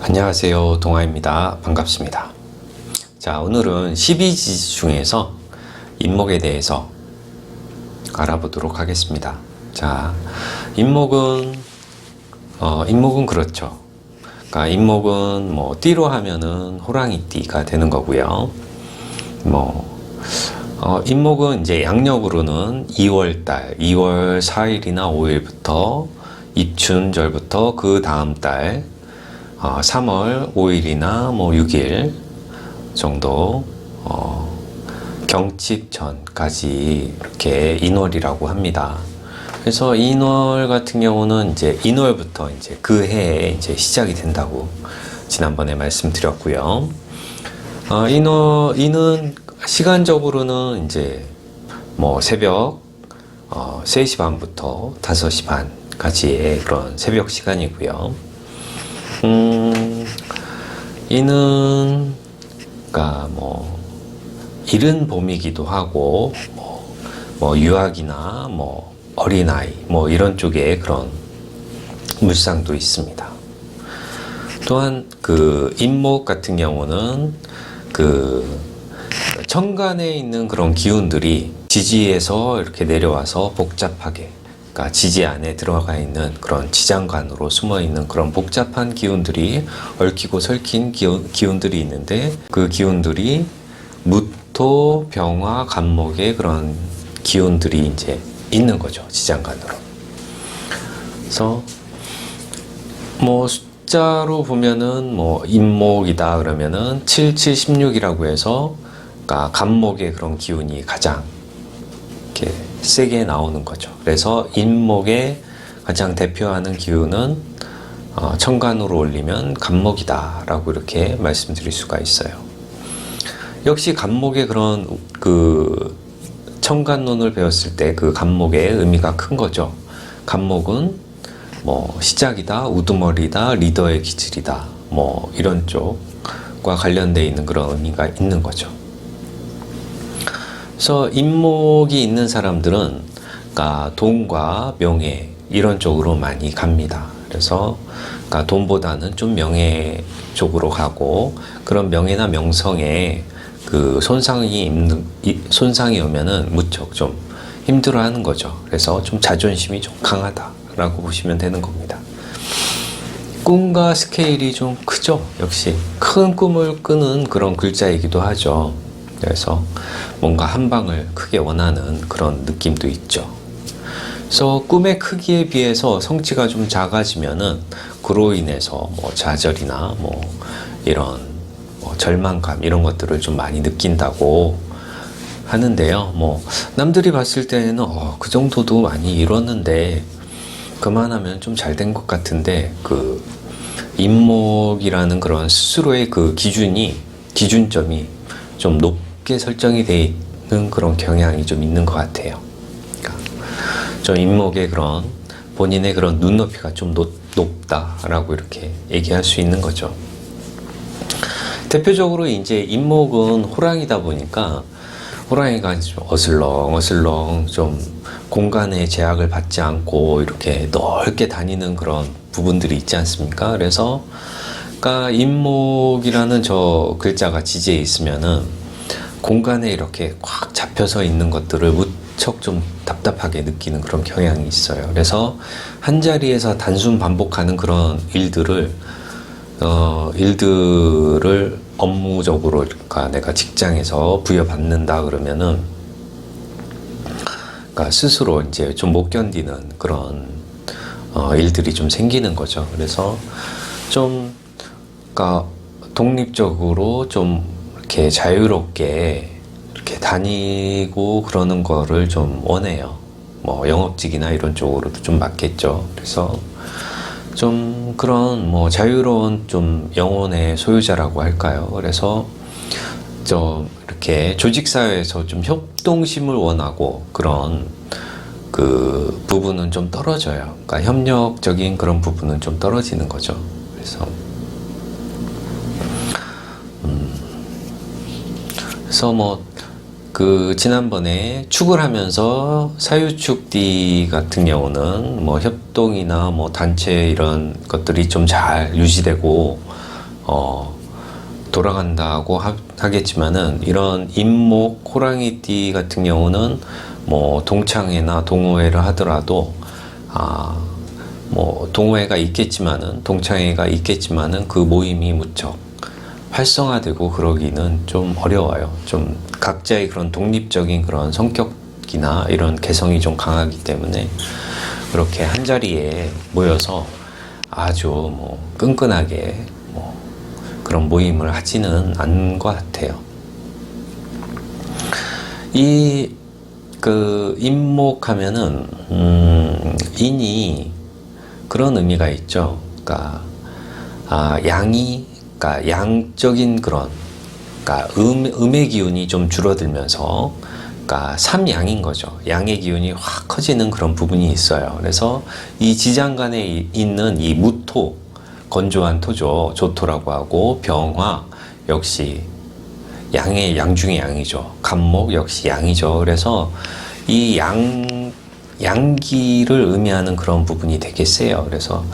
안녕하세요, 동아입니다. 반갑습니다. 자, 오늘은 12지지 중에서 인목에 대해서 알아보도록 하겠습니다. 자, 인목은 그렇죠. 그러니까 인목은 뭐 띠로 하면은 호랑이띠가 되는 거고요. 인목은 이제 양력으로는 2월달, 2월 4일이나 5일부터 입춘절부터 그 다음 달 3월 5일이나 6일 정도 경칩전까지 이렇게 인월이라고 합니다. 그래서 인월 같은 경우는 이제 인월부터 이제 그 해에 이제 시작이 된다고 지난번에 말씀드렸고요. 이는 시간적으로는 이제 새벽 3시 반부터 5시 반까지의 그런 새벽 시간이고요. 이는 이른 봄이기도 하고 유학이나 어린아이 이런 쪽에 그런 물상도 있습니다. 또한 그 인목 같은 경우는 그 천간에 있는 그런 기운들이 지지에서 이렇게 내려와서 복잡하게, 그러니까 지지 안에 들어가 있는 그런 지장간으로 숨어 있는 그런 복잡한 기운들이 얽히고 설킨 기운들이 있는데, 그 기운들이 무토, 병화, 간목의 그런 기운들이 이제 있는 거죠, 지장간으로. 그래서 숫자로 보면은 인목이다 그러면은 7, 7, 16이라고 해서, 그러니까 간목의 그런 기운이 가장 이렇게 세게 나오는 거죠. 그래서 인목의 가장 대표하는 기운은 천간으로 올리면 간목이다 라고 이렇게 말씀드릴 수가 있어요. 역시 간목의 그런 그 천간론을 배웠을 때 그 간목의 의미가 큰 거죠. 간목은 시작이다, 우두머리다, 리더의 기질이다, 이런 쪽과 관련되어 있는 그런 의미가 있는 거죠. 그래서 인목이 있는 사람들은 그러니까 돈과 명예 이런 쪽으로 많이 갑니다. 그래서 그러니까 돈보다는 좀 명예 쪽으로 가고, 그런 명예나 명성에 그 손상이 오면은 무척 좀 힘들어하는 거죠. 그래서 좀 자존심이 좀 강하다라고 보시면 되는 겁니다. 꿈과 스케일이 좀 크죠. 역시 큰 꿈을 꾸는 그런 글자이기도 하죠. 그래서 뭔가 한 방을 크게 원하는 그런 느낌도 있죠. 그래서 꿈의 크기에 비해서 성취가 좀 작아지면은 그로 인해서 좌절이나 이런 절망감 이런 것들을 좀 많이 느낀다고 하는데요. 남들이 봤을 때는 그 정도도 많이 이뤘는데 그만하면 좀 잘 된 것 같은데, 그 인목이라는 그런 스스로의 그 기준점이 좀 높게 설정이 되어 있는 그런 경향이 좀 있는 것 같아요. 그러니까 좀 인목의 그런 본인의 그런 눈높이가 좀 높다라고 이렇게 얘기할 수 있는 거죠. 대표적으로 이제 인목은 호랑이다 보니까 호랑이가 좀 어슬렁 좀 공간의 제약을 받지 않고 이렇게 넓게 다니는 그런 부분들이 있지 않습니까? 그래서 그러니까 인목이라는 저 글자가 지지에 있으면은 공간에 이렇게 꽉 잡혀서 있는 것들을 무척 좀 답답하게 느끼는 그런 경향이 있어요. 그래서 한 자리에서 단순 반복하는 그런 일들을 업무적으로, 그러니까 내가 직장에서 부여받는다 그러면은, 그러니까 스스로 이제 좀 못 견디는 그런 일들이 좀 생기는 거죠. 그래서 좀, 그러니까 독립적으로 좀 이렇게 자유롭게 이렇게 다니고 그러는 거를 좀 원해요. 영업직이나 이런 쪽으로도 좀 맞겠죠. 그래서 좀 그런 자유로운 좀 영혼의 소유자라고 할까요? 그래서 좀 이렇게 조직사회에서 좀 협동심을 원하고 그런 그 부분은 좀 떨어져요. 그러니까 협력적인 그런 부분은 좀 떨어지는 거죠. 그래서 그 지난번에 축을 하면서 사유축띠 같은 경우는 협동이나 단체 이런 것들이 좀 잘 유지되고 돌아간다고 하겠지만은, 이런 인목 호랑이띠 같은 경우는 뭐 동창회나 동호회를 하더라도 뭐 동호회가 있겠지만은, 동창회가 있겠지만은 그 모임이 무척 활성화되고 그러기는 좀 어려워요. 좀 각자의 그런 독립적인 그런 성격이나 이런 개성이 좀 강하기 때문에 그렇게 한 자리에 모여서 아주 뭐 끈끈하게 뭐 그런 모임을 하지는 않는 것 같아요. 이 그 인목하면은 인이 그런 의미가 있죠. 그러니까 그러니까 양적인 그런, 그러니까 음의 기운이 좀 줄어들면서, 그러니까 삼양인 거죠. 양의 기운이 확 커지는 그런 부분이 있어요. 그래서 이 지장간에 있는 이 무토, 건조한 토죠. 조토라고 하고, 병화 역시 양 중의 양이죠. 간목 역시 양이죠. 그래서 이 양기를 의미하는 그런 부분이 되게 세요. 그래서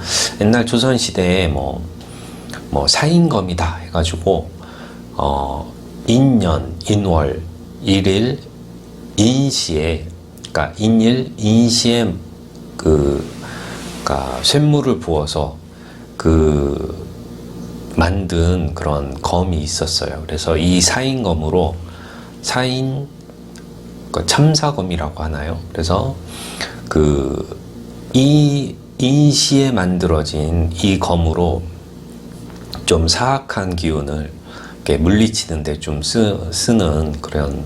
옛날 조선시대에 뭐 사인검이다 해가지고, 인년, 인월, 일일, 인시에, 그러니까 인일, 인시에 그러니까 쇳물을 부어서 만든 그런 검이 있었어요. 그래서 이 사인검으로 참사검이라고 하나요? 그래서 이 인시에 만들어진 이 검으로 좀 사악한 기운을 이렇게 물리치는데 좀 쓰는 그런,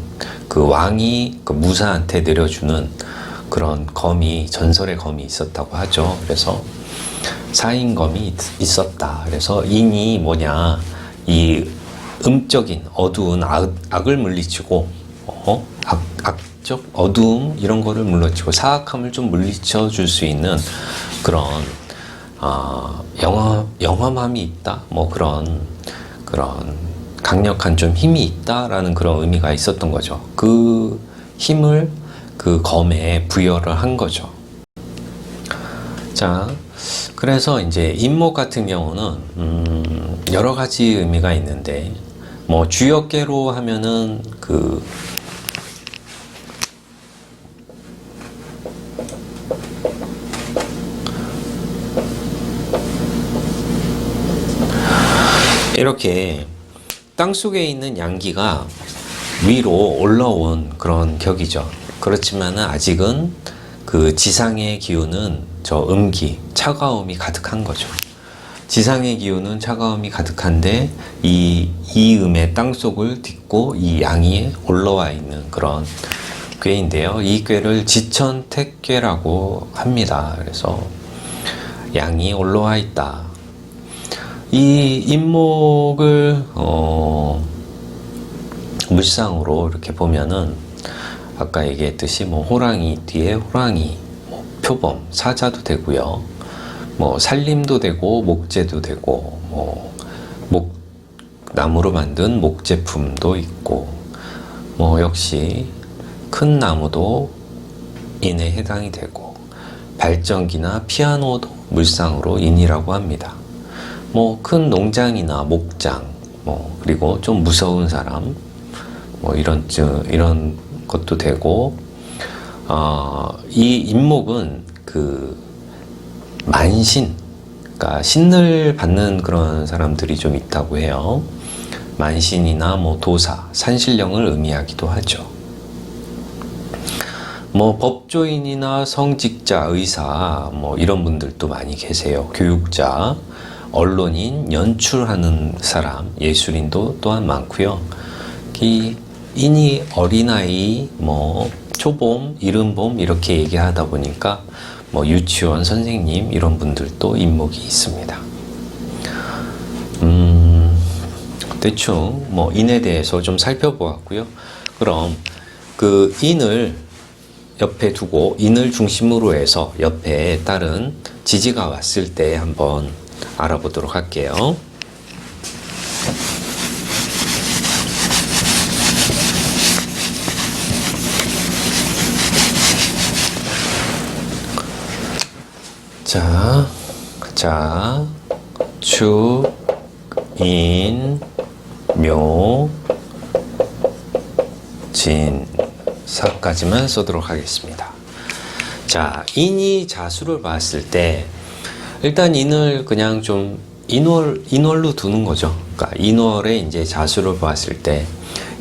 그 왕이 그 무사한테 내려주는 그런 검이, 전설의 검이 있었다고 하죠. 그래서 사인검이 있었다. 그래서 인이 뭐냐, 이 음적인 어두운 악을 물리치고, 악적 어두움 이런 거를 물리치고 사악함을 좀 물리쳐 줄 수 있는 그런 영험함이 있다, 뭐 그런 강력한 좀 힘이 있다라는 그런 의미가 있었던 거죠. 그 힘을 그 검에 부여를 한 거죠. 자, 그래서 이제 인목 같은 경우는 여러 가지 의미가 있는데, 뭐 주역계로 하면은 이렇게 땅속에 있는 양기가 위로 올라온 그런 격이죠. 그렇지만은 아직은 그 지상의 기운은 저 음기, 차가움이 가득한 거죠. 지상의 기운은 차가움이 가득한데 이 음의 땅속을 딛고 이 양이 올라와 있는 그런 꾀인데요. 이 꾀를 지천택괴라고 합니다. 그래서 양이 올라와 있다. 이 인목을 물상으로 이렇게 보면은 아까 얘기했듯이 뭐 호랑이 뒤에 호랑이, 뭐 표범, 사자도 되고요. 뭐 살림도 되고 목재도 되고, 뭐 나무로 만든 목제품도 있고, 뭐 역시 큰 나무도 인에 해당이 되고, 발전기나 피아노도 물상으로 인이라고 합니다. 뭐 큰 농장이나 목장, 뭐 그리고 좀 무서운 사람, 뭐 이런 것도 되고, 이 인목은 그 만신, 그러니까 신을 받는 그런 사람들이 좀 있다고 해요. 만신이나 뭐 도사, 산신령을 의미하기도 하죠. 뭐 법조인이나 성직자, 의사, 뭐 이런 분들도 많이 계세요. 교육자, 언론인, 연출하는 사람, 예술인도 또한 많고요. 이 인이 어린아이, 뭐 초봄, 이른봄 이렇게 얘기하다 보니까 뭐 유치원 선생님 이런 분들도 인목이 있습니다. 대충 뭐 인에 대해서 좀 살펴보았고요. 그럼 그 인을 옆에 두고 인을 중심으로 해서 옆에 다른 지지가 왔을 때 한번 알아보도록 할게요. 자, 축, 인, 묘, 진, 사까지만 쓰도록 하겠습니다. 자, 인이 자수를 봤을 때 일단 인을 그냥 좀 인월로 두는 거죠. 그러니까 인월에 이제 자수를 봤을 때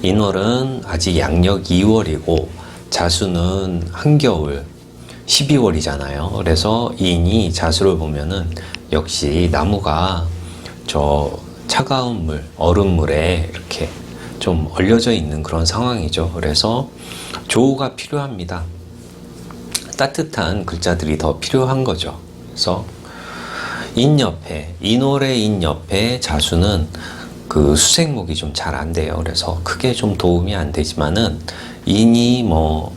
인월은 아직 양력 2월이고 자수는 한겨울 12월이잖아요. 그래서 인이 자수를 보면은 역시 나무가 저 차가운 물, 얼음물에 이렇게 좀 얼려져 있는 그런 상황이죠. 그래서 조우가 필요합니다. 따뜻한 글자들이 더 필요한 거죠. 그래서 인 옆에, 인월의 인 옆에 자수는 그 수색목이 좀 잘 안 돼요. 그래서 크게 좀 도움이 안 되지만은 인이 뭐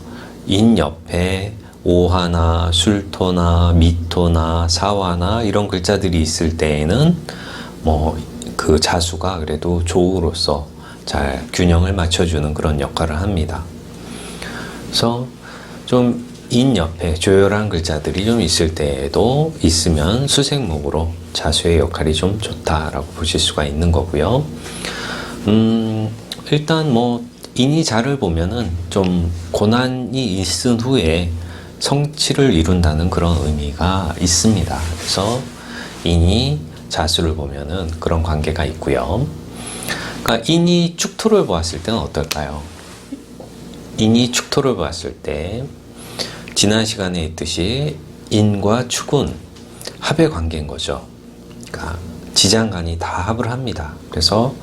인 옆에 오화나 술토나 미토나 사화나 이런 글자들이 있을 때에는 뭐 그 자수가 그래도 조우로서 잘 균형을 맞춰주는 그런 역할을 합니다. 그래서 좀 인 옆에 조열한 글자들이 좀 있을 때에도 있으면 수색목으로 자수의 역할이 좀 좋다라고 보실 수가 있는 거고요. 일단 뭐 인이 자를 보면은 좀 고난이 있은 후에 성취를 이룬다는 그런 의미가 있습니다. 그래서 인이 자수를 보면은 그런 관계가 있고요. 그러니까 인이 축토를 보았을 때는 어떨까요? 인이 축토를 보았을 때 지난 시간에 있듯이 인과 축은 합의 관계인 거죠. 그러니까 지장간이 다 합을 합니다. 그래서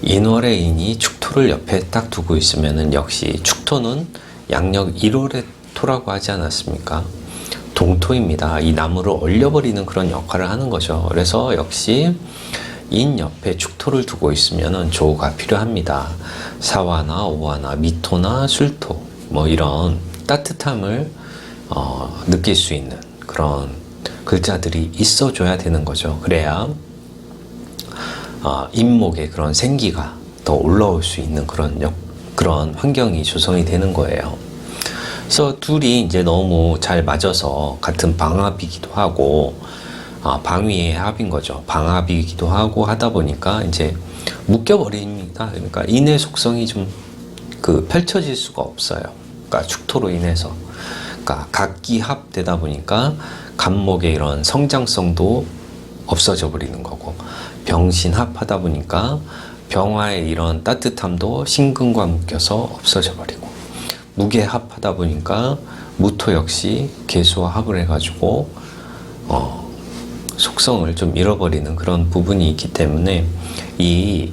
인월의 인이 축토를 옆에 딱 두고 있으면은 역시 축토는 양력 1월의 토라고 하지 않았습니까? 동토입니다. 이 나무를 얼려버리는 그런 역할을 하는 거죠. 그래서 역시 인 옆에 축토를 두고 있으면은 조우가 필요합니다. 사화나 오화나 미토나 술토 뭐 이런 따뜻함을 느낄 수 있는 그런 글자들이 있어줘야 되는 거죠. 그래야 인목의 그런 생기가 더 올라올 수 있는 그런 환경이 조성이 되는 거예요. 그래서 둘이 이제 너무 잘 맞아서 같은 방합이기도 하고 방위의 합인 거죠. 방합이기도 하고 하다 보니까 이제 묶여버립니다. 그러니까 인의 속성이 좀 펼쳐질 수가 없어요. 그러니까 축토로 인해서. 그러니까 각기합되다 보니까 간목의 이런 성장성도 없어져 버리는 거고, 병신합하다 보니까 병화의 이런 따뜻함도 신근과 묶여서 없어져 버리고, 무게합하다 보니까 무토 역시 개수와 합을 해가지고 속성을 좀 잃어버리는 그런 부분이 있기 때문에 이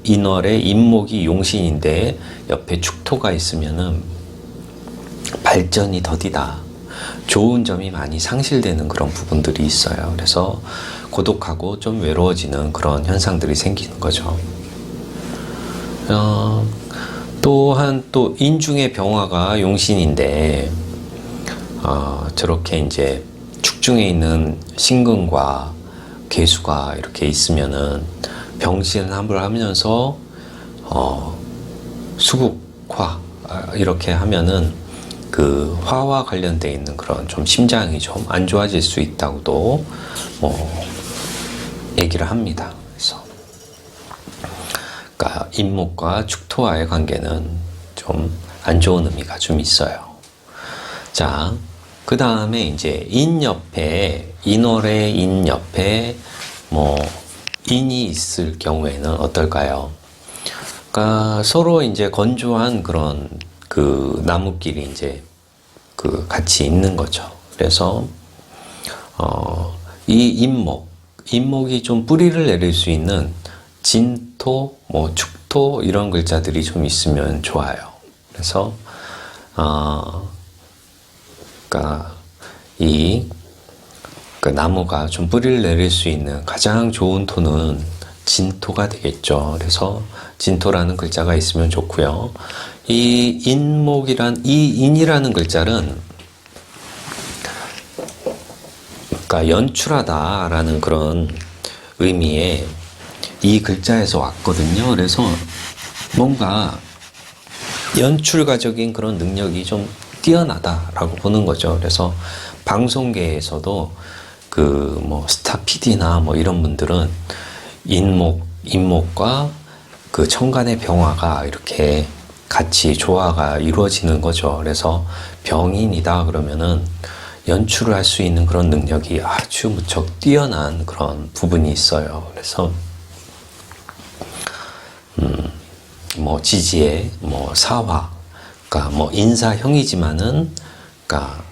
인월의 인목이 용신인데 옆에 축토가 있으면은 발전이 더디다, 좋은 점이 많이 상실되는 그런 부분들이 있어요. 그래서 고독하고 좀 외로워지는 그런 현상들이 생기는 거죠. 또한 또 인중의 병화가 용신인데 저렇게 이제 축중에 있는 신근과 개수가 이렇게 있으면은 병신합을 하면서 수국화 이렇게 하면은 그 화와 관련되어 있는 그런 좀 심장이 좀 안 좋아질 수 있다고도 얘기를 합니다. 그래서 그러니까 인목과 축토와의 관계는 좀 안 좋은 의미가 좀 있어요. 자, 그 다음에 이제 인 옆에, 인월의 인 옆에 인이 있을 경우에는 어떨까요? 그러니까 서로 이제 건조한 그런 그 나무끼리 이제 같이 있는 거죠. 그래서 이 인목이 좀 뿌리를 내릴 수 있는 진토, 축토 이런 글자들이 좀 있으면 좋아요. 그래서 그러니까 그 나무가 좀 뿌리를 내릴 수 있는 가장 좋은 토는 진토가 되겠죠. 그래서 진토라는 글자가 있으면 좋고요. 이 인이라는 글자는 그러니까 연출하다라는 그런 의미의 이 글자에서 왔거든요. 그래서 뭔가 연출가적인 그런 능력이 좀 뛰어나다라고 보는 거죠. 그래서 방송계에서도 스타 PD나 이런 분들은 인목과 그 천간의 병화가 이렇게 같이 조화가 이루어지는 거죠. 그래서 병인이다 그러면은 연출을 할 수 있는 그런 능력이 아주 무척 뛰어난 그런 부분이 있어요. 그래서 뭐 지지의 뭐 사화, 그러니까 뭐 인사형이지만은 그러니까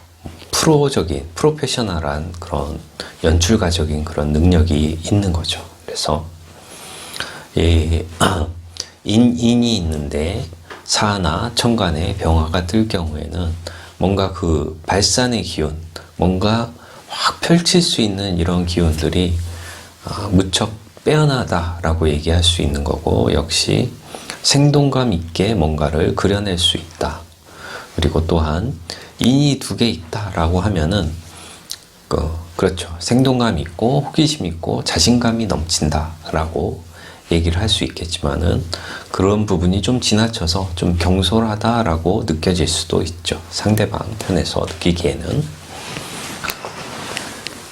프로페셔널한 그런 연출가적인 그런 능력이 있는 거죠. 그래서 인이 있는데 사나 천간에 병화가 뜰 경우에는 뭔가 그 발산의 기운, 뭔가 확 펼칠 수 있는 이런 기운들이 무척 빼어나다라고 얘기할 수 있는 거고, 역시 생동감 있게 뭔가를 그려낼 수 있다. 그리고 또한 인이 2개 있다라고 하면은 그렇죠. 생동감 있고 호기심 있고 자신감이 넘친다라고 얘기를 할 수 있겠지만은, 그런 부분이 좀 지나쳐서 좀 경솔하다라고 느껴질 수도 있죠. 상대방 편에서 느끼기에는.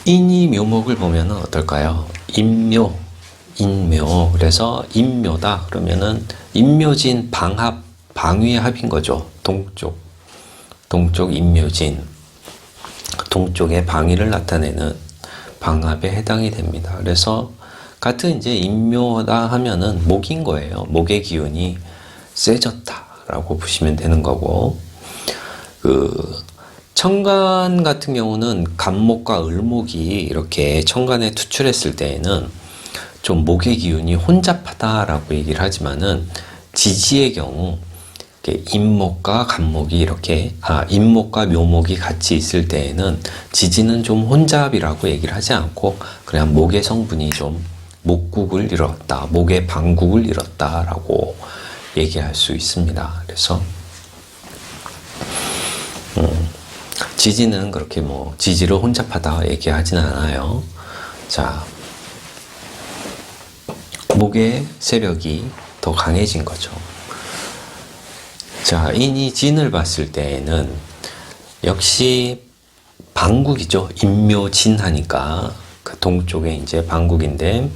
인이 묘목을 보면은 어떨까요? 인묘. 그래서 인묘다 그러면은 인묘진 방합, 방위의 합인 거죠. 동쪽 인묘진. 동쪽의 방위를 나타내는 방합에 해당이 됩니다. 그래서 같은 이제 인묘다 하면은 목인 거예요. 목의 기운이 세졌다라고 보시면 되는 거고, 천간 같은 경우는 간목과 을목이 이렇게 천간에 투출했을 때에는 좀 목의 기운이 혼잡하다라고 얘기를 하지만은, 지지의 경우 인목과 간목이 이렇게 인목과 묘목이 같이 있을 때에는 지지는 좀 혼잡이라고 얘기를 하지 않고 그냥 목의 성분이 좀 목국을 잃었다, 목의 방국을 잃었다라고 얘기할 수 있습니다. 그래서 지지는 그렇게 뭐 지지를 혼잡하다 얘기하지는 않아요. 자, 목의 세력이 더 강해진 거죠. 자, 인이 진을 봤을 때에는 역시 방국이죠. 인묘진하니까 그 동쪽에 이제 방국인데,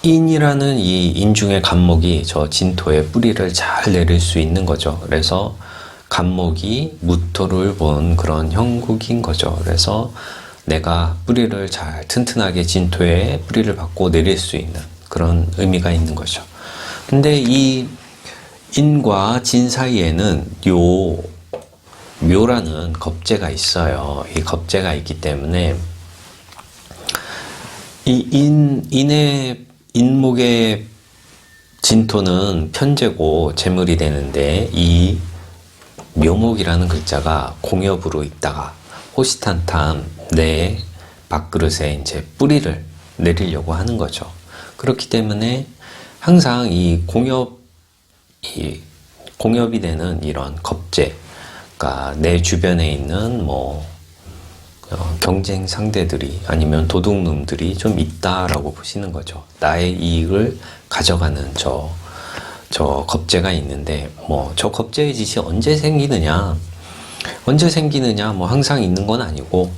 인이라는 이 인중의 간목이 저 진토에 뿌리를 잘 내릴 수 있는 거죠. 그래서 간목이 무토를 본 그런 형국인 거죠. 그래서 내가 뿌리를 잘 튼튼하게 진토에 뿌리를 받고 내릴 수 있는 그런 의미가 있는 거죠. 근데 이 인과 진 사이에는 묘라는 겁재가 있어요. 이 겁재가 있기 때문에 이 인목의 진토는 편재고 재물이 되는데, 이 묘목이라는 글자가 공엽으로 있다가 호시탄탄 내 밥그릇에 이제 뿌리를 내리려고 하는 거죠. 그렇기 때문에 항상 이 공엽이 되는 이런 겁재, 그러니까 내 주변에 있는 경쟁 상대들이 아니면 도둑놈들이 좀 있다라고 보시는 거죠. 나의 이익을 가져가는 저 겁재가 있는데, 저 겁재의 짓이 언제 생기느냐 항상 있는 건 아니고,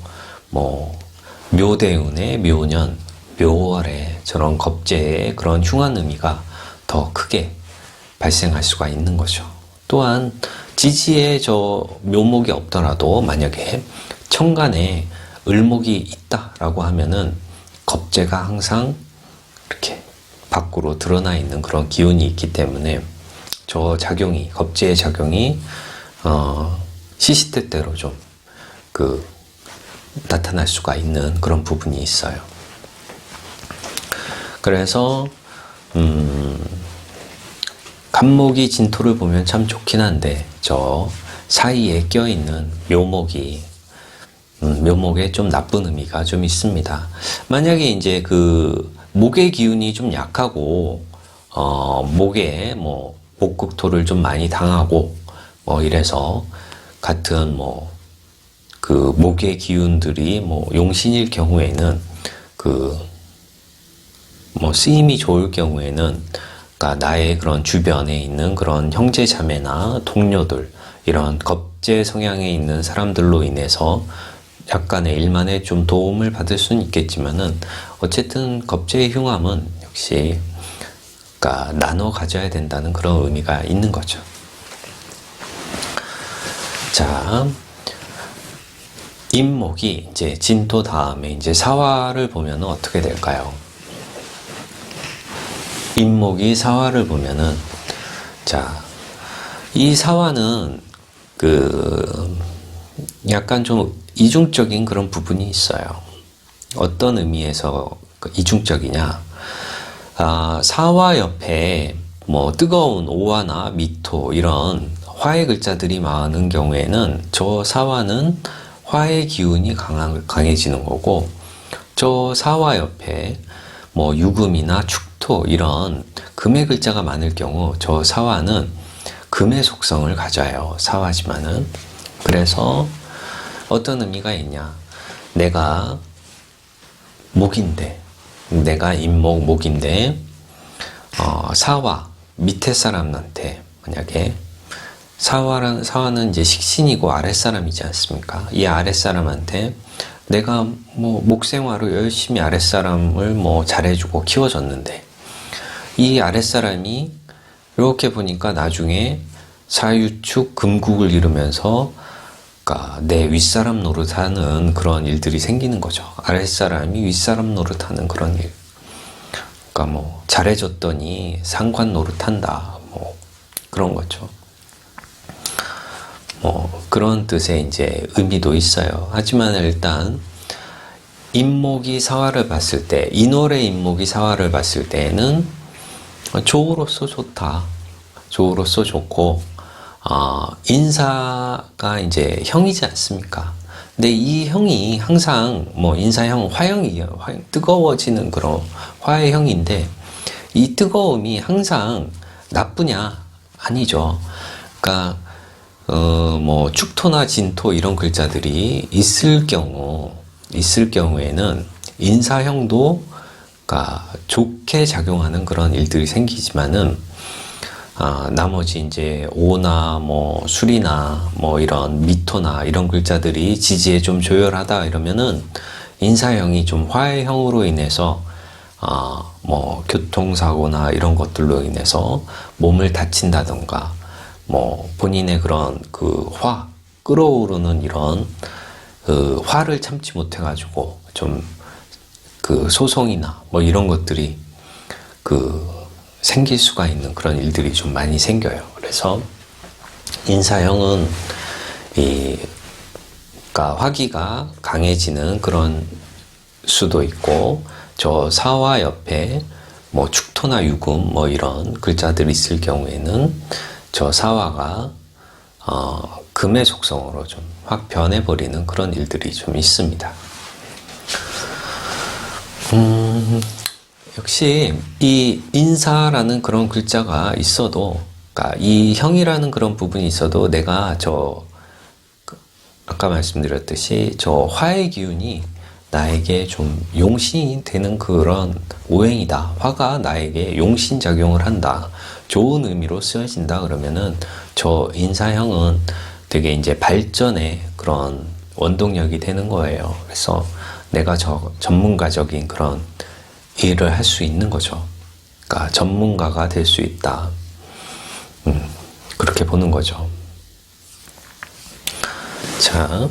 묘대운의 묘년, 묘월에 저런 겁재의 그런 흉한 의미가 더 크게 발생할 수가 있는 거죠. 또한 지지에 저 묘목이 없더라도 만약에 천간에 을목이 있다라고 하면은 겁재가 항상 이렇게 밖으로 드러나 있는 그런 기운이 있기 때문에 저 작용이, 겁재의 작용이 시시때때로 좀 나타날 수가 있는 그런 부분이 있어요. 그래서 간목이 진토를 보면 참 좋긴 한데, 저 사이에 껴있는 묘목에 좀 나쁜 의미가 좀 있습니다. 만약에 이제 목의 기운이 좀 약하고, 목에 목극토를 좀 많이 당하고, 이래서 같은 목의 기운들이 용신일 경우에는 쓰임이 좋을 경우에는, 그러니까 나의 그런 주변에 있는 그런 형제 자매나 동료들, 이런 겁재 성향에 있는 사람들로 인해서 약간의 일만에 좀 도움을 받을 수는 있겠지만은 어쨌든 겁재의 흉함은 역시 그러니까 나눠 가져야 된다는 그런 의미가 있는 거죠. 자, 임목이 이제 진토 다음에 이제 사화를 보면은 어떻게 될까요? 임목이 사화를 보면은, 자, 이 사화는 약간 좀 이중적인 그런 부분이 있어요. 어떤 의미에서 이중적이냐? 사화 옆에 뭐 뜨거운 오화나 미토 이런 화의 글자들이 많은 경우에는 저 사화는 화의 기운이 강해지는 거고, 저 사화 옆에 뭐 유금이나 축토 이런 금의 글자가 많을 경우 저 사화는 금의 속성을 가져요. 사화지만은. 그래서 어떤 의미가 있냐? 내가 목인데, 내가 임목 목인데 사화 밑에 사람한테 만약에 사화는 이제 식신이고 아랫사람이지 않습니까? 이 아랫사람한테 내가 뭐 목생화로 열심히 아랫사람을 뭐 잘해주고 키워줬는데 이 아랫사람이 이렇게 보니까 나중에 사유축 금국을 이루면서 그러니까 내 윗사람 노릇하는 그런 일들이 생기는 거죠. 아랫사람이 윗사람 노릇하는 그런 일. 그러니까 뭐 잘해줬더니 상관 노릇한다. 뭐 그런 거죠. 뭐 그런 뜻의 이제 의미도 있어요. 하지만 일단 임목이 사화를 봤을 때, 인월의 임목이 사화를 봤을 때는 조우로서 좋다. 조우로서 좋고 인사가 이제 형이지 않습니까? 근데 이 형이 항상 뭐 인사형 화형이에요. 뜨거워지는 그런 화의 형인데 이 뜨거움이 항상 나쁘냐? 아니죠. 그러니까 뭐 축토나 진토 이런 글자들이 있을 경우에는 인사형도 그러니까 좋게 작용하는 그런 일들이 생기지만은 나머지 이제 오나 뭐 술이나 뭐 이런 미토나 이런 글자들이 지지에 좀 조열하다 이러면은 인사형이 좀 화해형으로 인해서 뭐 교통사고나 이런 것들로 인해서 몸을 다친다던가 뭐 본인의 그런 끌어오르는 이런 화를 참지 못해가지고 좀 소송이나 뭐 이런 것들이 생길 수가 있는 그런 일들이 좀 많이 생겨요. 그래서 인사형은 그러니까 화기가 강해지는 그런 수도 있고 저 사화 옆에 뭐 축토나 유금 뭐 이런 글자들이 있을 경우에는 저 사화가 금의 속성으로 좀 확 변해버리는 그런 일들이 좀 있습니다. 역시 이 인사라는 그런 글자가 있어도, 그러니까 이 형이라는 그런 부분이 있어도 내가 아까 말씀드렸듯이 저 화의 기운이 나에게 좀 용신이 되는 그런 오행이다. 화가 나에게 용신작용을 한다. 좋은 의미로 쓰여진다 그러면은 저 인사형은 되게 이제 발전의 그런 원동력이 되는 거예요. 그래서 내가 전문가적인 그런 일을 할 수 있는 거죠. 그러니까 전문가가 될 수 있다. 그렇게 보는 거죠. 자.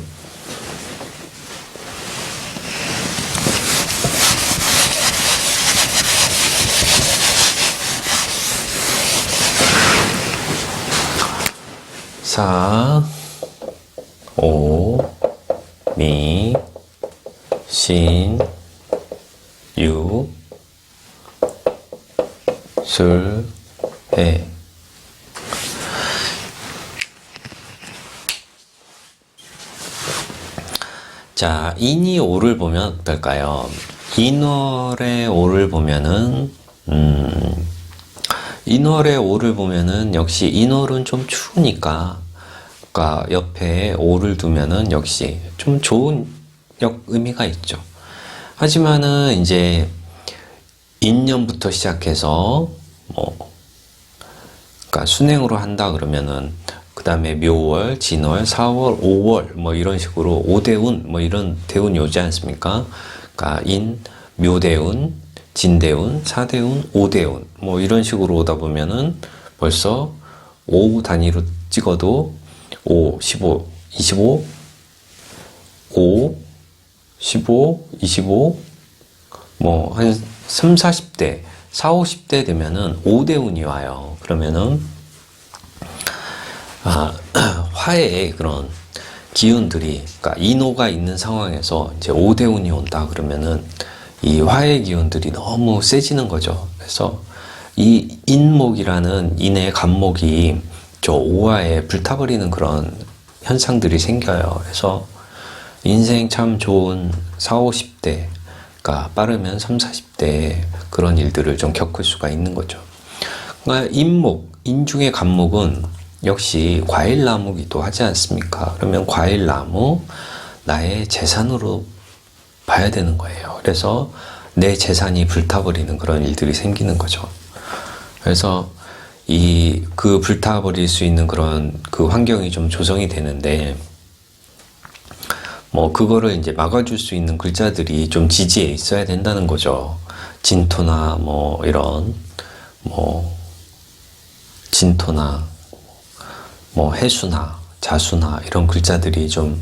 사, 오, 미, 신, 유, 술, 해. 자, 인이 오를 보면 어떨까요? 인월의 오를 보면은, 인월의 오를 보면은 역시 인월은 좀 추우니까, 그러니까 옆에 오를 두면은 역시 좀 좋은 의미가 있죠. 하지만은 이제 인년부터 시작해서 그러니까 순행으로 한다 그러면은 그 다음에 묘월, 진월, 4월, 5월 뭐 이런 식으로 오대운 뭐 이런 대운이 오지 않습니까? 그러니까 묘대운, 진대운, 사대운, 오대운 뭐 이런 식으로 오다 보면은 벌써 5 단위로 찍어도 5, 15, 25, 5, 15, 25 뭐 한 3, 40대, 4, 50대 되면은 오대운이 와요. 그러면은 화의 그런 기운들이, 그러니까 인호가 있는 상황에서 이제 오대운이 온다 그러면은 이 화의 기운들이 너무 세지는 거죠. 그래서 이 인목이라는 인의 간목이 저 오화에 불타버리는 그런 현상들이 생겨요. 그래서 인생 참 좋은 4, 50대, 그러니까 빠르면 3, 40대 그런 일들을 좀 겪을 수가 있는 거죠. 그러니까 인목, 인중의 간목은 역시 과일나무기도 하지 않습니까? 그러면 과일나무, 나의 재산으로 봐야 되는 거예요. 그래서 내 재산이 불타버리는 그런 일들이 생기는 거죠. 그래서 그 불타버릴 수 있는 그런 그 환경이 좀 조성이 되는데, 뭐 그거를 이제 막아줄 수 있는 글자들이 좀 지지에 있어야 된다는 거죠. 진토나 뭐 이런 뭐 진토나 뭐 해수나 자수나 이런 글자들이 좀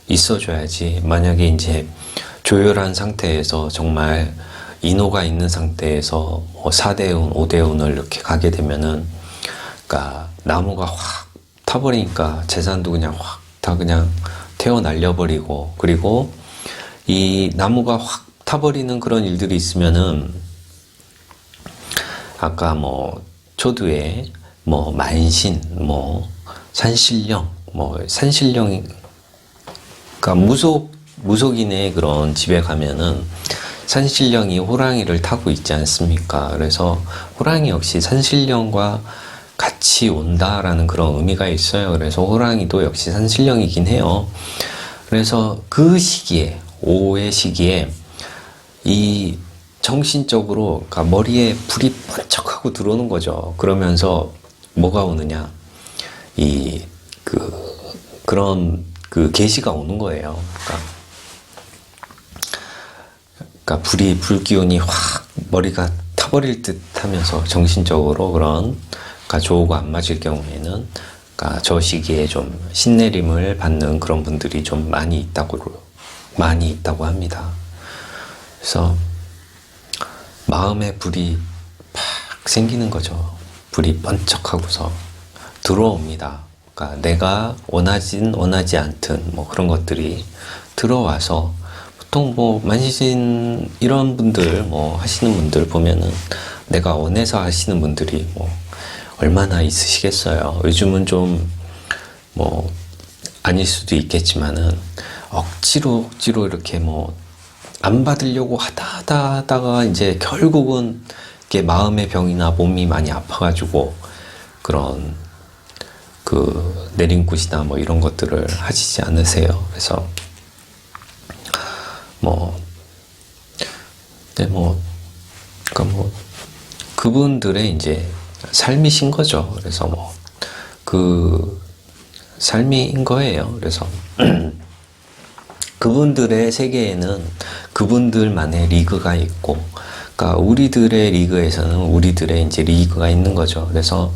있어줘야지, 만약에 이제 조열한 상태에서 정말 인호가 있는 상태에서 뭐 4대운, 5대운을 이렇게 가게 되면은, 그러니까 나무가 확 타버리니까 재산도 그냥 확 다 그냥 태워 날려버리고, 그리고 이 나무가 확 타버리는 그런 일들이 있으면은, 아까 뭐 초두에 뭐 만신, 뭐 산신령, 뭐 산신령, 그러니까 무속인의 그런 집에 가면은 산신령이 호랑이를 타고 있지 않습니까? 그래서 호랑이 역시 산신령과 같이 온다라는 그런 의미가 있어요. 그래서 호랑이도 역시 산신령이긴 해요. 그래서 그 시기에, 오후의 시기에 이 정신적으로, 그러니까 머리에 불이 번쩍하고 들어오는 거죠. 그러면서 뭐가 오느냐, 그런 계시가 오는 거예요. 그러니까 불기운이 확 머리가 타버릴 듯 하면서 정신적으로 그런, 그러니까 조우가 안 맞을 경우에는, 그러니까 저 시기에 좀 신내림을 받는 그런 분들이 좀 많이 있다고 합니다. 그래서 마음에 불이 팍 생기는 거죠. 불이 번쩍하고서 들어옵니다. 그러니까 내가 원하진 원하지 않든 뭐 그런 것들이 들어와서, 보통 뭐 만신 이런 분들 뭐 하시는 분들 보면은 내가 원해서 하시는 분들이 뭐 얼마나 있으시겠어요. 요즘은 좀 뭐 아닐 수도 있겠지만은 억지로 이렇게 뭐 안 받으려고 하다가 이제 결국은 이렇게 마음의 병이나 몸이 많이 아파가지고 그런 내림굿이나 뭐 이런 것들을 하시지 않으세요. 그래서 그분들의 이제 삶이신 거죠. 그래서 삶인 거예요. 그래서 그분들의 세계에는 그분들만의 리그가 있고, 그러니까 우리들의 리그에서는 우리들의 이제 리그가 있는 거죠. 그래서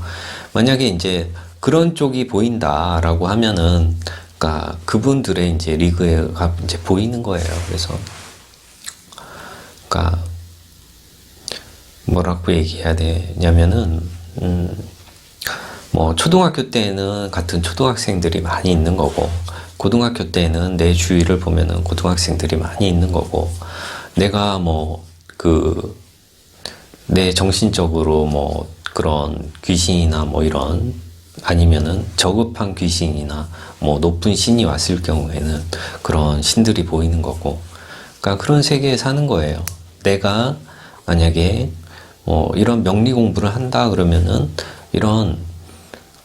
만약에 이제 그런 쪽이 보인다라고 하면은, 그러니까 그분들의 이제 리그가 이제 보이는 거예요. 그래서, 그러니까 뭐라고 얘기해야 되냐면은, 뭐 초등학교 때는 같은 초등학생들이 많이 있는 거고, 고등학교 때는 내 주위를 보면은 고등학생들이 많이 있는 거고, 내가 내 정신적으로 뭐 그런 귀신이나 뭐 이런, 아니면은 저급한 귀신이나 뭐 높은 신이 왔을 경우에는 그런 신들이 보이는 거고, 그러니까 그런 세계에 사는 거예요. 내가 만약에 뭐 이런 명리 공부를 한다 그러면은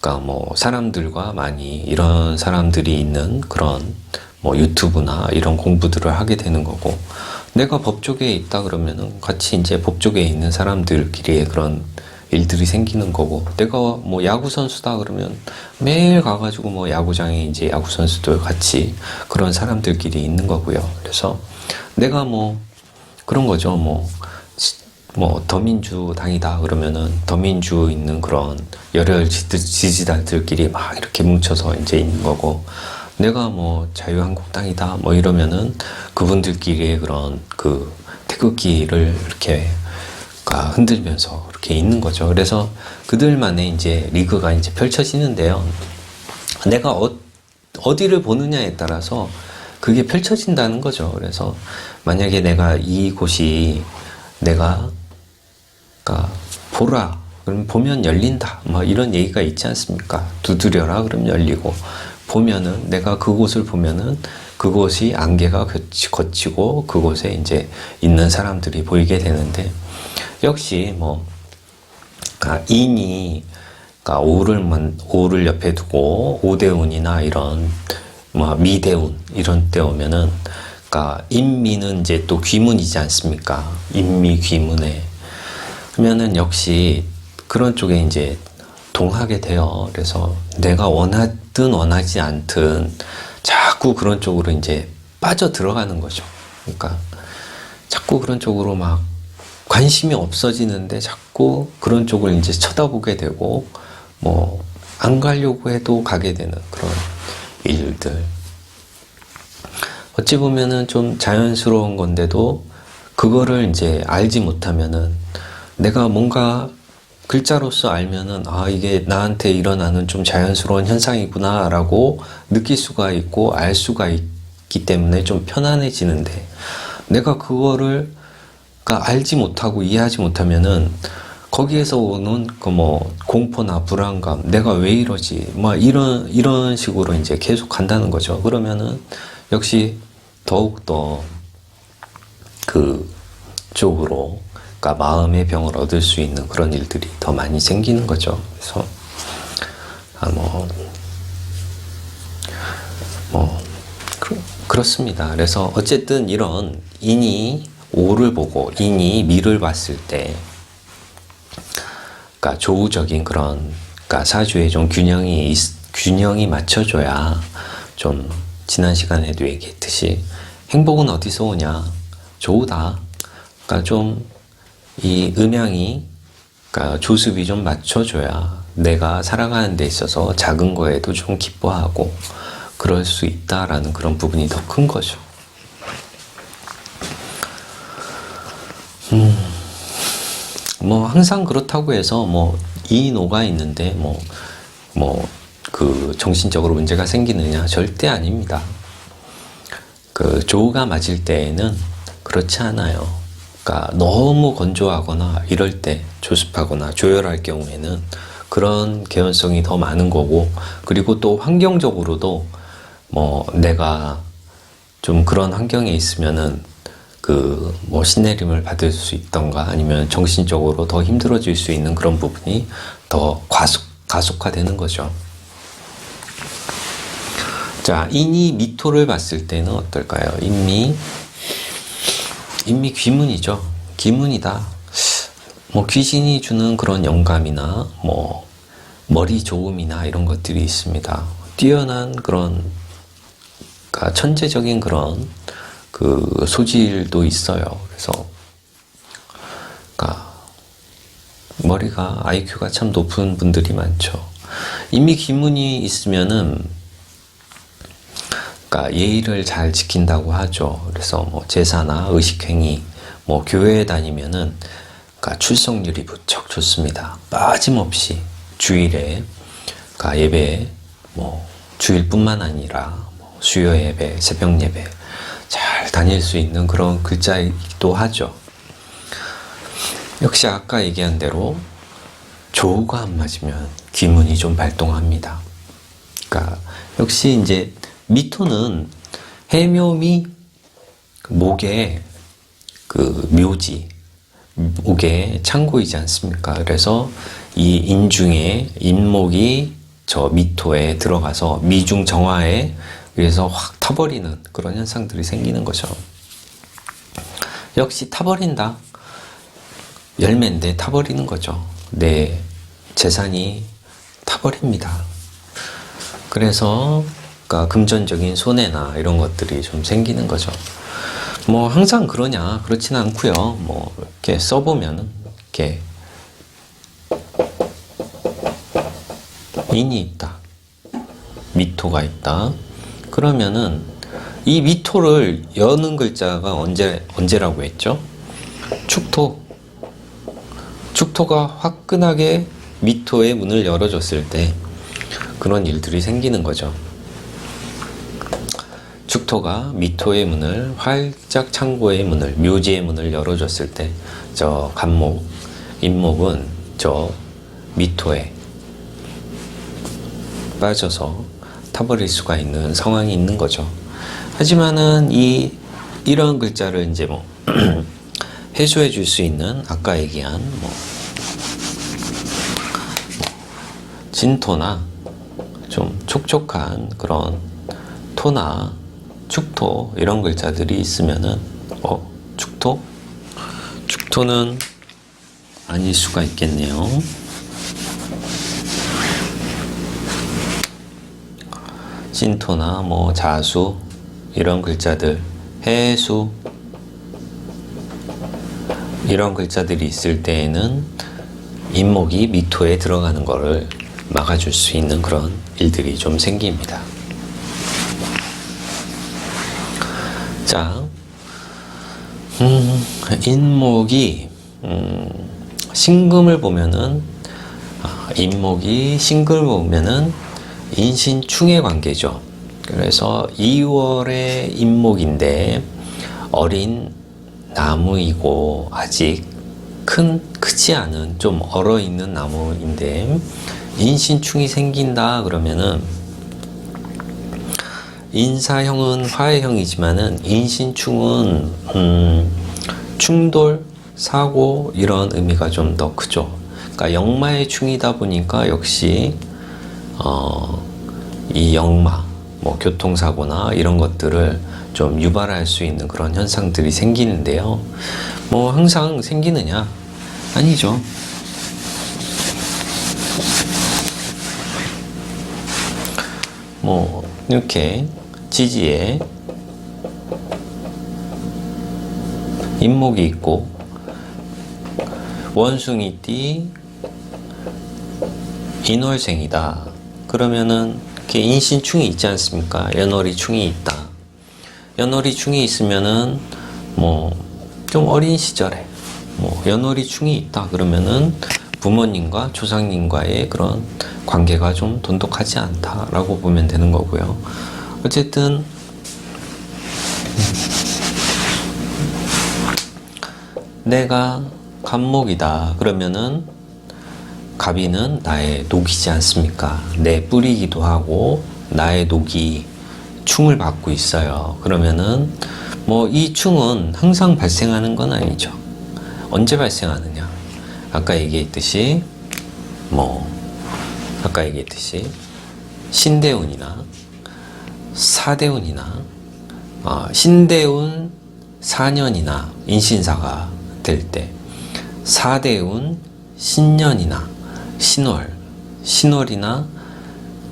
그러니까 뭐 사람들과 많이 이런 사람들이 있는 그런 뭐 유튜브나 이런 공부들을 하게 되는 거고, 내가 법 쪽에 있다 그러면은 같이 이제 법 쪽에 있는 사람들끼리의 그런 일들이 생기는 거고, 내가 뭐 야구 선수다 그러면 매일 가가지고 뭐 야구장에 이제 야구 선수들 같이 그런 사람들끼리 있는 거고요. 그래서 내가 뭐 그런 거죠. 뭐 더민주당이다 그러면은 더민주 있는 그런 열혈 지지자들끼리 막 이렇게 뭉쳐서 이제 있는 거고, 내가 뭐 자유한국당이다 뭐 이러면은 그분들끼리의 그런 그 태극기를 이렇게 흔들면서 이렇게 있는 거죠. 그래서 그들만의 이제 리그가 이제 펼쳐지는데요. 내가 어디를 보느냐에 따라서 그게 펼쳐진다는 거죠. 그래서 만약에 내가 이곳이 내가 보라 그럼 보면 열린다 뭐 이런 얘기가 있지 않습니까? 두드려라 그럼 열리고, 보면은 내가 그곳을 보면은 그곳이 안개가 걷히고 그곳에 이제 있는 사람들이 보이게 되는데, 역시 뭐 인이 오를 옆에 두고 오대운이나 이런 뭐 미대운 이런 때 오면은 인미는 이제 또 귀문이지 않습니까? 인미 귀문에 그러면은 역시 그런 쪽에 이제 동하게 돼요. 그래서 내가 원하든 원하지 않든 자꾸 그런 쪽으로 이제 빠져 들어가는 거죠. 그러니까 자꾸 그런 쪽으로 막 관심이 없어지는데 자꾸 그런 쪽을 이제 쳐다보게 되고, 뭐 안 가려고 해도 가게 되는 그런 일들. 어찌 보면은 좀 자연스러운 건데도 그거를 이제 알지 못하면은, 내가 뭔가 글자로서 알면은 이게 나한테 일어나는 좀 자연스러운 현상이구나 라고 느낄 수가 있고 알 수가 있기 때문에 좀 편안해지는데, 내가 그거를 알지 못하고 이해하지 못하면은 거기에서 오는 그 뭐 공포나 불안감, 내가 왜 이러지 뭐 이런 식으로 이제 계속 간다는 거죠. 그러면은 역시 더욱더 그 쪽으로 마음의 병을 얻을 수 있는 그런 일들이 더 많이 생기는 거죠. 그래서 그렇습니다. 그래서 어쨌든 이런 인이 오를 보고 인이 미를 봤을 때, 조우적인 그런, 사주에 좀 균형이 맞춰줘야, 좀 지난 시간에도 얘기했듯이 행복은 어디서 오냐? 조우다. 좀 이 음양이, 조습이 좀 맞춰줘야 내가 살아가는 데 있어서 작은 거에도 좀 기뻐하고 그럴 수 있다라는 그런 부분이 더 큰 거죠. 뭐 항상 그렇다고 해서 뭐 이노가 있는데 그 정신적으로 문제가 생기느냐? 절대 아닙니다. 그 조우가 맞을 때에는 그렇지 않아요. 너무 건조하거나 이럴 때, 조습하거나 조열할 경우에는 그런 개연성이 더 많은 거고, 그리고 또 환경적으로도 뭐 내가 좀 그런 환경에 있으면은 뭐 신내림을 받을 수 있던가 아니면 정신적으로 더 힘들어질 수 있는 그런 부분이 더 가속화되는 거죠. 자, 인이 미토를 봤을 때는 어떨까요? 인미 귀문이죠. 귀문이다. 뭐 귀신이 주는 그런 영감이나 뭐 머리 좋음이나 이런 것들이 있습니다. 뛰어난 그런 천재적인 그런 그 소질도 있어요. 그래서 머리가 IQ가 참 높은 분들이 많죠. 인미 귀문이 있으면은 예의를 잘 지킨다고 하죠. 그래서 뭐 제사나 의식행위, 뭐 교회에 다니면은 출석률이 무척 좋습니다. 빠짐없이 주일에 예배, 뭐 주일뿐만 아니라 뭐 수요 예배, 새벽 예배 잘 다닐 수 있는 그런 글자이기도 하죠. 역시 아까 얘기한 대로 조우가 안 맞으면 귀문이 좀 발동합니다. 역시 이제 미토는 해묘미, 목의 그 묘지, 목의 창고이지 않습니까? 그래서 이 인중에 인목이 저 미토에 들어가서 미중 정화에 의해서 확 타버리는 그런 현상들이 생기는 거죠. 역시 타버린다. 열매인데 타버리는 거죠. 내 재산이 타버립니다. 그래서 그러니까 금전적인 손해나 이런 것들이 좀 생기는 거죠. 뭐 항상 그러냐? 그렇지는 않고요. 뭐 이렇게 써보면은 이렇게 인이 있다, 미토가 있다. 그러면은 이 미토를 여는 글자가 언제라고 했죠? 축토. 축토가 화끈하게 미토의 문을 열어줬을 때 그런 일들이 생기는 거죠. 축토가 미토의 문을, 활짝 창고의 문을, 묘지의 문을 열어줬을 때 저 간목, 인목은 저 미토에 빠져서 타버릴 수가 있는 상황이 있는 거죠. 하지만은 이런 글자를 이제 뭐 해소해 줄 수 있는 아까 얘기한 진토나 좀 촉촉한 그런 토나 축토 이런 글자들이 있으면은 축토? 축토는 아닐 수가 있겠네요. 진토나 뭐 자수 이런 글자들, 해수 이런 글자들이 있을 때에는 인목이 미토에 들어가는 거를 막아줄 수 있는 그런 일들이 좀 생깁니다. 자, 인목이 신금을 보면은 인목이 신금을 보면은 인신충의 관계죠. 그래서 2월의 인목인데 어린 나무이고 아직 크지 않은 좀 얼어있는 나무인데 인신충이 생긴다 그러면은 인사형은 화해형이지만은 인신충은 충돌, 사고 이런 의미가 좀 더 크죠. 그러니까 역마의 충이다 보니까 역시 이 역마, 뭐 교통사고나 이런 것들을 좀 유발할 수 있는 그런 현상들이 생기는데요. 뭐 항상 생기느냐? 아니죠. 뭐 이렇게 지지에 인목이 있고 원숭이띠 인월생이다. 그러면은 이렇게 인신충이 있지 않습니까? 연월이충이 있다. 연월이충이 있으면은 뭐 좀 어린 시절에 뭐 연월이충이 있다 그러면은 부모님과 조상님과의 그런 관계가 좀 돈독하지 않다라고 보면 되는 거고요. 어쨌든 내가 갑목이다 그러면은 갑이는 나의 녹이지 않습니까? 내 뿌리이기도 하고 나의 녹이 충을 받고 있어요. 그러면은 뭐 이 충은 항상 발생하는 건 아니죠. 언제 발생하느냐? 아까 얘기했듯이 신대운이나 사대운이나 신대운 4년이나 인신사가 될 때 사대운 신년이나 신월이나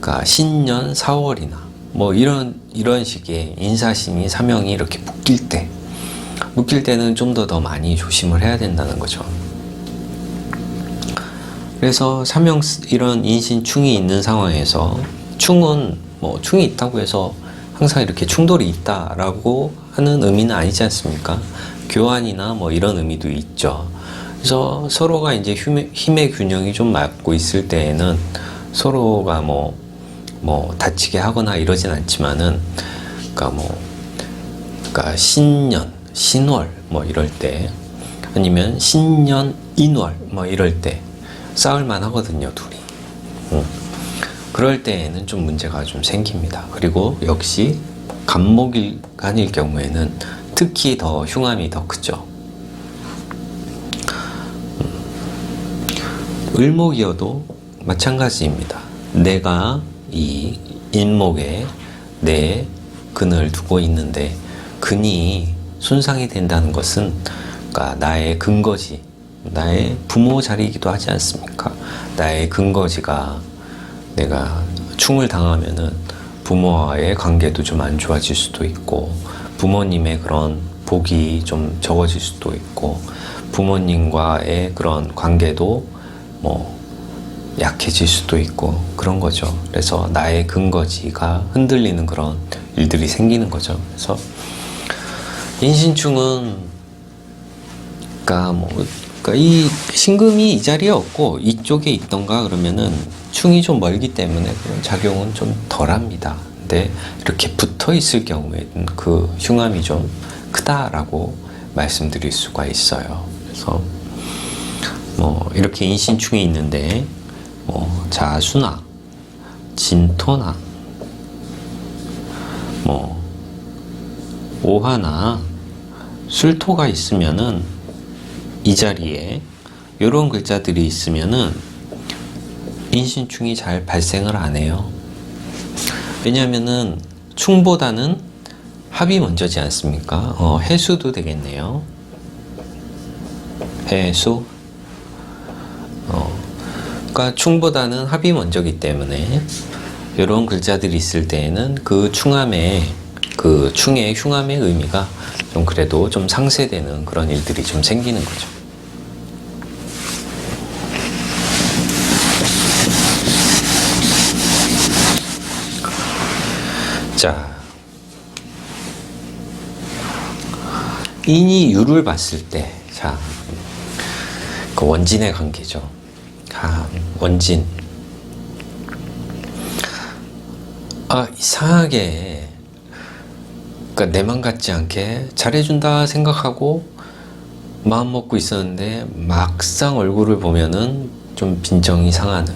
그러니까 신년 4월이나 뭐 이런 식의 인사신이 사명이 이렇게 묶일 때는 좀 더 많이 조심을 해야 된다는 거죠. 그래서 사명 이런 인신충이 있는 상황에서 충은 뭐 충이 있다고 해서 항상 이렇게 충돌이 있다라고 하는 의미는 아니지 않습니까? 교환이나 뭐 이런 의미도 있죠. 그래서 서로가 이제 힘의 균형이 좀 맞고 있을 때에는 서로가 뭐 다치게 하거나 이러진 않지만은, 그러니까 신년, 신월 뭐 이럴 때, 아니면 신년, 인월 뭐 이럴 때 싸울만 하거든요, 둘이. 그럴 때에는 좀 문제가 좀 생깁니다. 그리고 역시 간목일간일 경우에는 특히 더 흉함이 더 크죠. 을목이어도 마찬가지입니다. 내가 이 인목에 내 근을 두고 있는데 근이 손상이 된다는 것은 그러니까 나의 근거지, 나의 부모 자리이기도 하지 않습니까? 나의 근거지가 내가 충을 당하면은 부모와의 관계도 좀 안 좋아질 수도 있고 부모님의 그런 복이 좀 적어질 수도 있고 부모님과의 그런 관계도 뭐 약해질 수도 있고 그런 거죠. 그래서 나의 근거지가 흔들리는 그런 일들이 생기는 거죠. 그래서 인신충은 그러니까 이 신금이 이 자리에 없고 이쪽에 있던가 그러면은 충이 좀 멀기 때문에 그런 작용은 좀 덜합니다. 근데 이렇게 붙어 있을 경우에는 그 흉함이 좀 크다라고 말씀드릴 수가 있어요. 그래서 뭐 이렇게 인신충이 있는데 뭐 자수나 진토나 뭐 오화나 술토가 있으면은 이 자리에 이런 글자들이 있으면은 인신충이 잘 발생을 안 해요. 왜냐하면은 충보다는 합이 먼저지 않습니까? 해수도 되겠네요. 해수. 그러니까 충보다는 합이 먼저기 때문에 이런 글자들이 있을 때에는 그 충함의 그 충의 흉함의 의미가 좀 그래도 좀 상쇄되는 그런 일들이 좀 생기는 거죠. 자, 인이 유를 봤을 때, 자, 그 원진의 관계죠. 원진. 이상하게, 그러니까 내 맘 같지 않게 잘해준다 생각하고 마음 먹고 있었는데 막상 얼굴을 보면은 좀 빈정이 상하는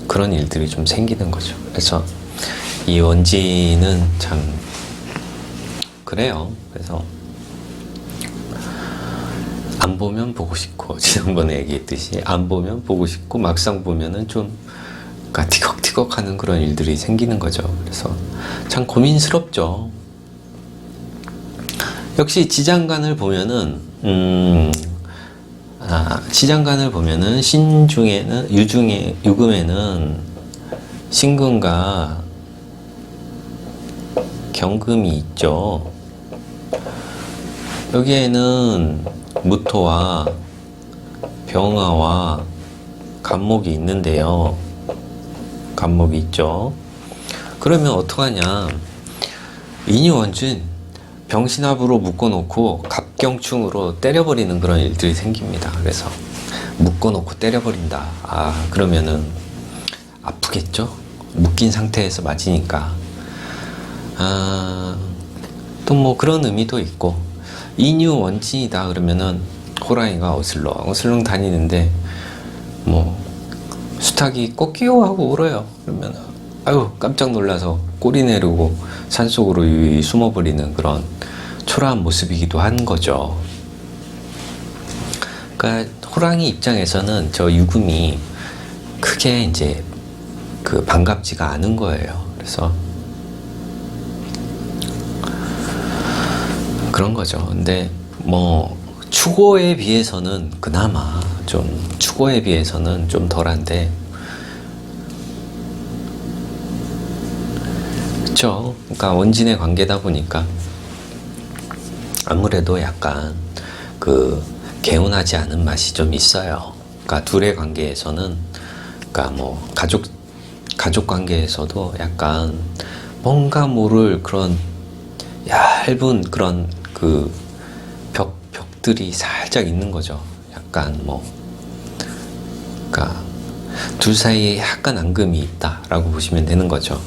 그런 일들이 좀 생기는 거죠. 그래서 이 원진은 참 그래요. 그래서 안 보면 보고 싶고 지난번에 얘기했듯이 안 보면 보고 싶고 막상 보면은 좀 그러니까 티격태격하는 그런 일들이 생기는 거죠. 그래서 참 고민스럽죠. 역시 지장간을 보면은 지장간을 보면은 신중에는 유금에는 신금과 경금이 있죠. 여기에는 무토와 병화와 간목이 있는데요. 간목이 있죠. 그러면 어떡하냐? 인유원진 병신합으로 묶어놓고 갑경충으로 때려버리는 그런 일들이 생깁니다. 그래서 묶어놓고 때려버린다. 그러면은 아프겠죠? 묶인 상태에서 맞으니까. 또 뭐 그런 의미도 있고 인유 원진이다 그러면은 호랑이가 어슬렁 다니는데 뭐 수탉이 꽃기호 하고 울어요. 그러면 아유 깜짝 놀라서 꼬리 내리고 산속으로 유유히 숨어버리는 그런 초라한 모습이기도 한 거죠. 그러니까 호랑이 입장에서는 저 유금이 크게 이제 그 반갑지가 않은 거예요. 그래서 그런 거죠. 근데 뭐 추고에 비해서는 그나마 좀 추고에 비해서는 좀 덜한데 그렇죠. 그러니까 원진의 관계다 보니까 아무래도 약간 그 개운하지 않은 맛이 좀 있어요. 그러니까 둘의 관계에서는 그러니까 뭐 가족 관계에서도 약간 뭔가 모를 그런 얇은 그런 그 벽들이 살짝 있는 거죠. 약간 뭐 그러니까 둘 사이에 약간 앙금이 있다라고 보시면 되는 거죠.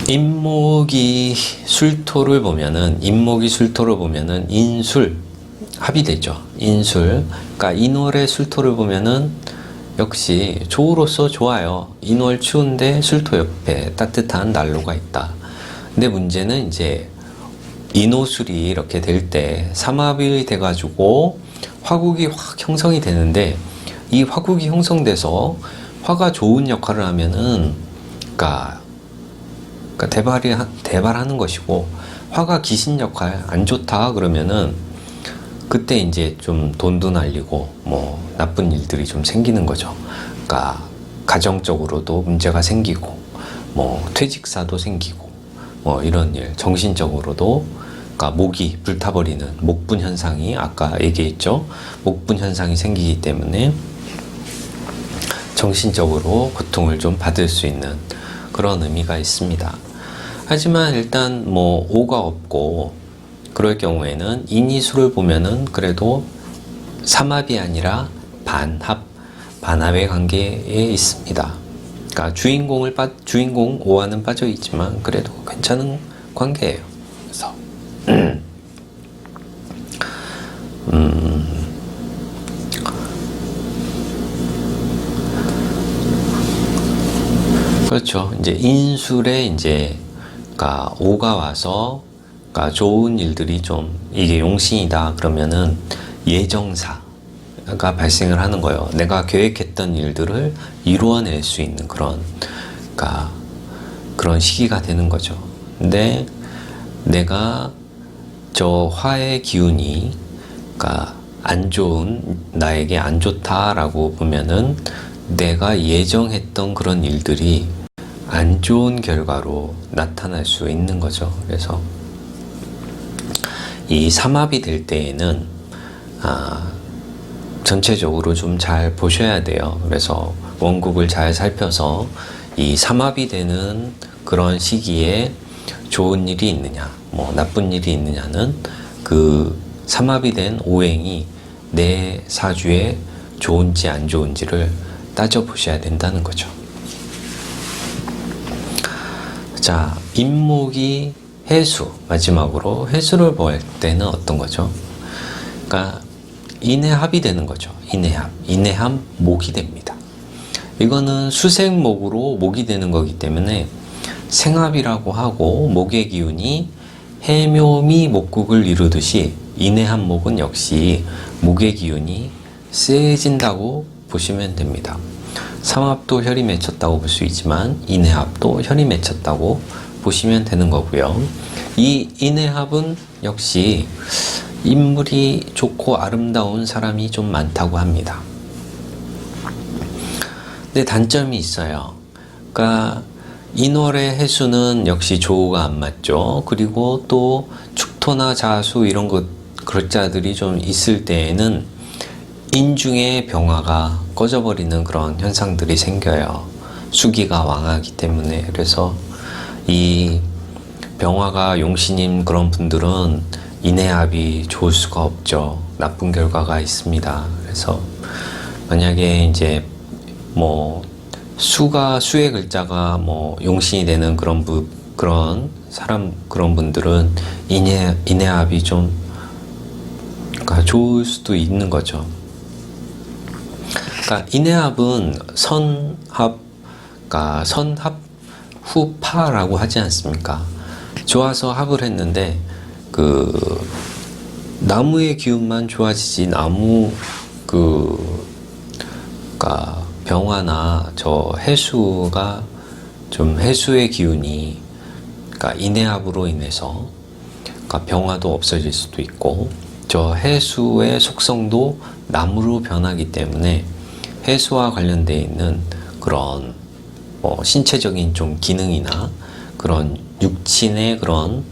인목이 술토를 보면은 인술 합이 되죠. 인술. 그러니까 인월의 술토를 보면은 역시 조우로서 좋아요. 인월 추운데 술토 옆에 따뜻한 난로가 있다. 근데 문제는 이제 인호술이 이렇게 될 때 삼합이 돼가지고 화국이 확 형성이 되는데 이 화국이 형성돼서 화가 좋은 역할을 하면은 그러니까 그러니까 대발하는 것이고, 화가 귀신 역할 안 좋다 그러면은 그때 이제 좀 돈도 날리고 뭐 나쁜 일들이 좀 생기는 거죠. 그러니까 가정적으로도 문제가 생기고 뭐 퇴직사도 생기고 뭐 이런 일, 정신적으로도 그러니까 목이 불타버리는 목분 현상이 아까 얘기했죠. 목분 현상이 생기기 때문에 정신적으로 고통을 좀 받을 수 있는 그런 의미가 있습니다. 하지만 일단 뭐 오가 없고 그럴 경우에는 인이수를 보면은 그래도 삼합이 아니라 반합의 관계에 있습니다. 그러니까 주인공 오와는 빠져 있지만 그래도 괜찮은 관계예요. 그래서 그렇죠. 이제 인술에 이제 그러니까 오가 와서 그러니까 좋은 일들이 좀 이게 용신이다 그러면은 예정사가 발생을 하는 거예요. 내가 계획했던 일들을 이루어낼 수 있는 그런 그러니까 그런 시기가 되는 거죠. 근데 내가 저 화의 기운이 그러니까 안 좋은 나에게 안 좋다라고 보면은 내가 예정했던 그런 일들이 안 좋은 결과로 나타날 수 있는 거죠. 그래서 이 삼합이 될 때에는 전체적으로 좀 잘 보셔야 돼요. 그래서 원국을 잘 살펴서 이 삼합이 되는 그런 시기에 좋은 일이 있느냐, 뭐 나쁜 일이 있느냐는 그 삼합이 된 오행이 내 사주에 좋은지 안 좋은지를 따져보셔야 된다는 거죠. 자, 임목이 해수, 마지막으로 해수를 볼 때는 어떤 거죠? 그러니까 인해합이 되는 거죠. 인해합 목이 됩니다. 이거는 수생목으로 목이 되는 거기 때문에 생합이라고 하고 목의 기운이 해묘미 목국을 이루듯이 인해합 목은 역시 목의 기운이 세진다고 보시면 됩니다. 삼합도 혈이 맺혔다고 볼 수 있지만 인해합도 혈이 맺혔다고 보시면 되는 거고요. 이 인해합은 역시 인물이 좋고 아름다운 사람이 좀 많다고 합니다. 근데 단점이 있어요. 그러니까 인월의 해수는 역시 조우가 안 맞죠. 그리고 또 축토나 자수 이런 것 글자들이 좀 있을 때에는 인중의 병화가 꺼져버리는 그런 현상들이 생겨요. 수기가 왕하기 때문에. 그래서 이 병화가 용신인 그런 분들은 인해합이 좋을 수가 없죠. 나쁜 결과가 있습니다. 그래서 만약에 이제 뭐 수의 글자가 뭐 용신이 되는 그런 사람 그런 분들은 인해합이 좀 그러니까 좋을 수도 있는 거죠. 그러니까 인해합은 그러니까 선합 후파라고 하지 않습니까? 좋아서 합을 했는데 그 나무의 기운만 좋아지지 그러니까 병화나 저 해수가 좀 해수의 기운이 그러니까 인해합으로 인해서 그러니까 병화도 없어질 수도 있고 저 해수의 속성도 나무로 변하기 때문에 해수와 관련되어 있는 그런 뭐 신체적인 좀 기능이나 그런 육친의 그런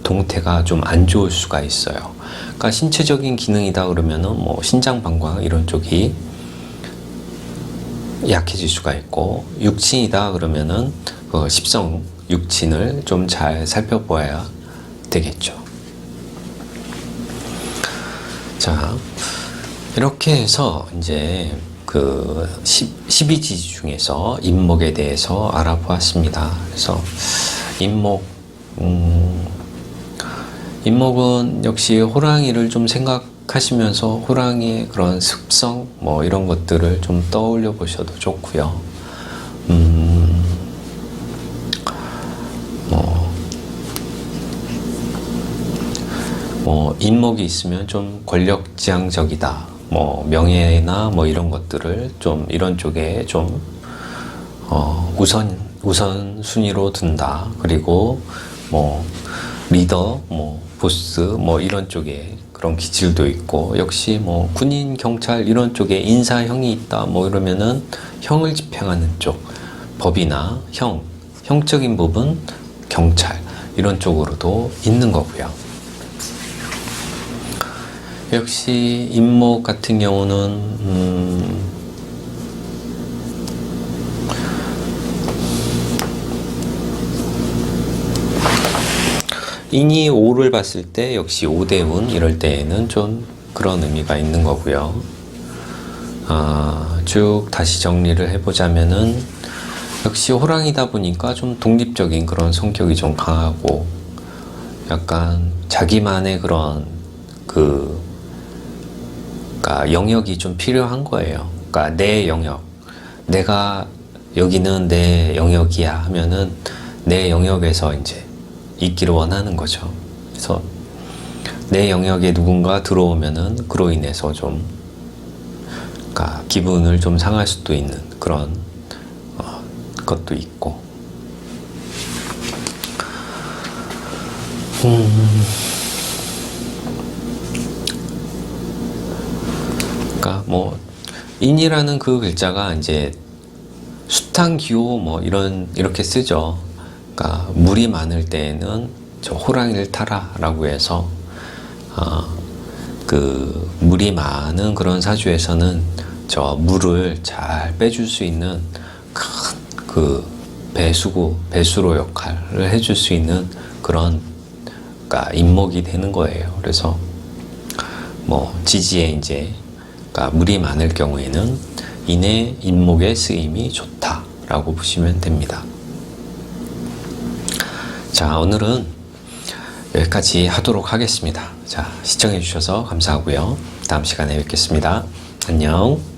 동태가 좀 안 좋을 수가 있어요. 그러니까 신체적인 기능이다 그러면은 뭐 신장 방광 이런 쪽이 약해질 수가 있고 육친이다 그러면은 그 십성 육친을 좀 잘 살펴보아야 되겠죠. 자, 이렇게 해서 이제 그 12지 중에서 임목에 대해서 알아보았습니다. 그래서 임목은 역시 호랑이를 좀 생각하시면서 호랑이의 그런 습성 뭐 이런 것들을 좀 떠올려 보셔도 좋고요. 뭐 임목이 있으면 좀 권력지향적이다. 뭐 명예나 뭐 이런 것들을 좀 이런 쪽에 좀 우선순위로 둔다. 그리고 뭐 리더, 뭐 보스, 뭐 이런 쪽에 그런 기질도 있고, 역시 뭐 군인, 경찰 이런 쪽에 인사형이 있다. 뭐 이러면은 형을 집행하는 쪽, 법이나 형적인 부분, 경찰 이런 쪽으로도 있는 거고요. 역시 인목 같은 경우는 인이 5를 봤을 때 역시 5대운 이럴 때에는 좀 그런 의미가 있는 거고요. 쭉 다시 정리를 해보자면은 역시 호랑이다 보니까 좀 독립적인 그런 성격이 좀 강하고, 약간 자기만의 그런 그러니까 영역이 좀 필요한 거예요. 그러니까 내 영역, 내가 여기는 내 영역이야 하면은 내 영역에서 이제 있기를 원하는 거죠. 그래서 내 영역에 누군가 들어오면은 그로 인해서 좀 그러니까 기분을 좀 상할 수도 있는 그런 것도 있고. 그러니까 뭐 인이라는 그 글자가 이제 숱한기호 뭐 이렇게 쓰죠. 그러니까 물이 많을 때에는 저 호랑이를 타라라고 해서 그 물이 많은 그런 사주에서는 저 물을 잘 빼줄 수 있는 큰 그 배수로 역할을 해줄 수 있는 그런 그러니까 인목이 되는 거예요. 그래서 뭐 지지에 이제 그러니까 물이 많을 경우에는 인의 인목의 쓰임이 좋다라고 보시면 됩니다. 자, 오늘은 여기까지 하도록 하겠습니다. 자, 시청해 주셔서 감사하고요. 다음 시간에 뵙겠습니다. 안녕.